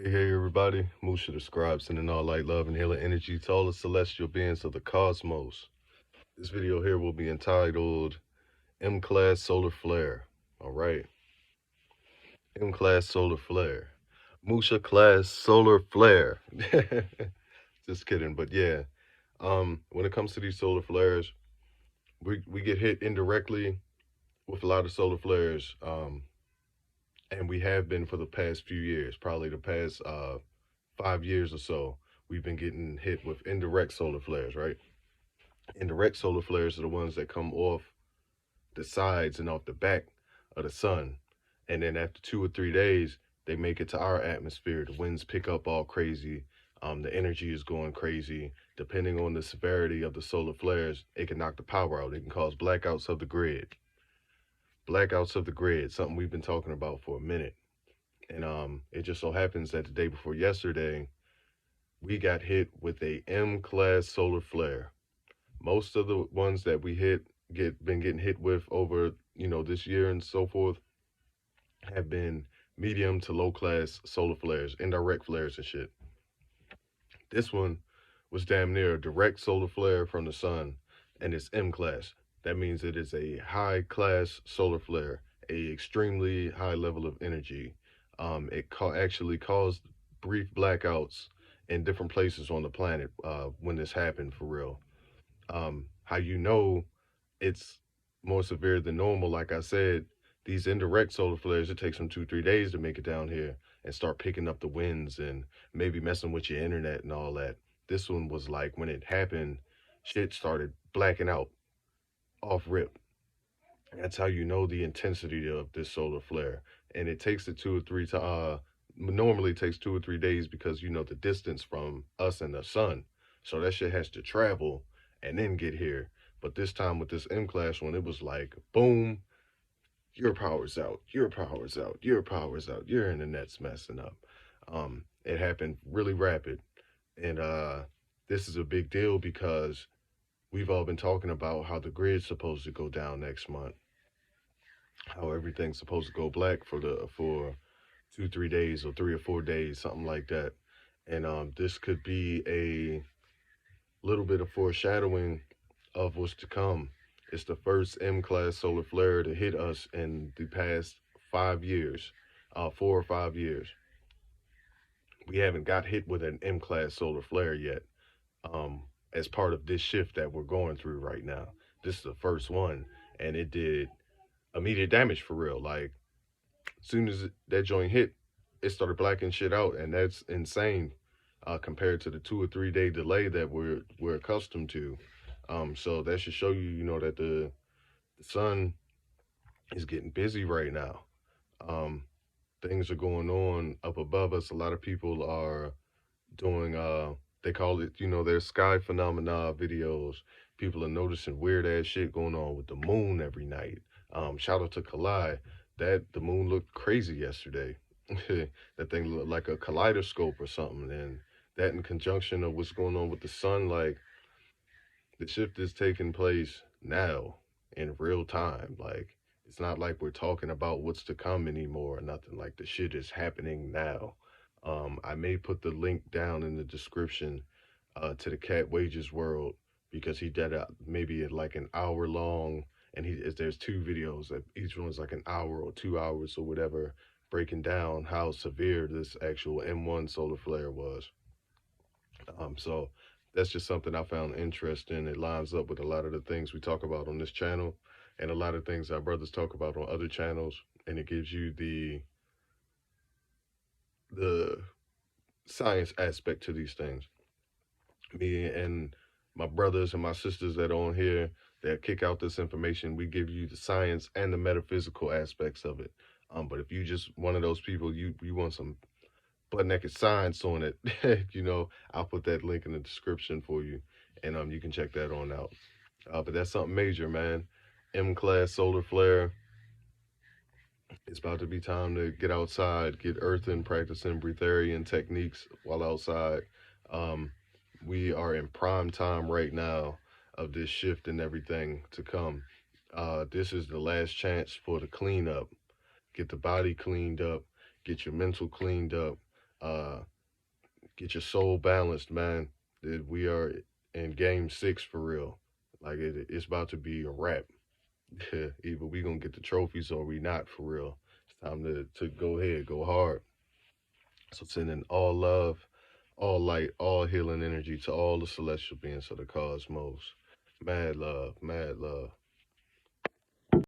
Hey, everybody. Musha the Scribe sending all light, love, and healing energy to all the celestial beings of the cosmos. This video here will be entitled M-Class Solar Flare. All right. M-Class Solar Flare. Musha Class Solar Flare. Just kidding. But yeah, when it comes to these solar flares, we get hit indirectly with a lot of solar flares. And we have been for the past few years, probably the past 5 years or so, we've been getting hit with indirect solar flares, right? Indirect solar flares are the ones that come off the sides and off the back of the sun. And then after 2 or 3 days, they make it to our atmosphere. The winds pick up all crazy. The energy is going crazy. Depending on the severity of the solar flares, it can knock the power out. It can cause blackouts of the grid. Blackouts of the grid, something we've been talking about for a minute. And it just so happens that the day before yesterday, we got hit with a M-class solar flare. Most of the ones that we been getting hit with over, this year and so forth have been medium to low class solar flares, indirect flares and shit. This one was damn near a direct solar flare from the sun, and it's M class. That means it is a high class solar flare, a extremely high level of energy. Actually caused brief blackouts in different places on the planet when this happened for real. How you know it's more severe than normal, like I said, these indirect solar flares, it takes them 2, 3 days to make it down here and start picking up the winds and maybe messing with your internet and all that. This one was like when it happened, shit started blacking out off rip. That's how you know the intensity of this solar flare. And it takes it 2 or 3 to normally it takes 2 or 3 days because the distance from us and the sun. So that shit has to travel and then get here. But this time with this M class one, it was like boom, your power's out, your power's out, your power's out, your internet's messing up. It happened really rapid. And this is a big deal because we've all been talking about how the grid's supposed to go down next month, how everything's supposed to go black for 2, 3 days or 3 or 4 days, something like that. And this could be a little bit of foreshadowing of what's to come. It's the first M class solar flare to hit us in the past 5 years, 4 or 5 years. We haven't got hit with an M class solar flare yet. As part of this shift that we're going through right now, this is the first one, and it did immediate damage for real. Like as soon as that joint hit, it started blacking shit out, and that's insane compared to the 2 or 3 day delay that we're accustomed to. So that should show you, that the sun is getting busy right now. Um, Things are going on up above us. A lot of people are doing they call it, their sky phenomena videos. People are noticing weird ass shit going on with the moon every night. Shout out to Kalai. That the moon looked crazy yesterday. That thing looked like a kaleidoscope or something. And that in conjunction of what's going on with the sun, like the shift is taking place now in real time. Like it's not like we're talking about what's to come anymore or nothing. Like the shit is happening now. I may put the link down in the description to the Cat Wages World because he did maybe like an hour long, and there's two videos that each one's like an hour or 2 hours or whatever, breaking down how severe this actual M1 solar flare was. So that's just something I found interesting. It lines up with a lot of the things we talk about on this channel and a lot of things our brothers talk about on other channels, and it gives you the science aspect to these things. Me and my brothers and my sisters that are on here that kick out this information, we give you the science and the metaphysical aspects of it. But if you just one of those people, you want some butt naked science on it, I'll put that link in the description for you, and you can check that on out. But that's something major, man. M class solar flare. It's about to be time to get outside, get earthing, practicing breatharian techniques while outside. Um, we are in prime time right now of this shift and everything to come. This is the last chance for the cleanup. Get the body cleaned up, get your mental cleaned up, Uh, get your soul balanced, man. That we are in game 6 for real. Like it's about to be a wrap. Either we gonna get the trophies or we not for real. It's time to go ahead, go hard. So sending all love, all light, all healing energy to all the celestial beings of the cosmos. Mad love, mad love.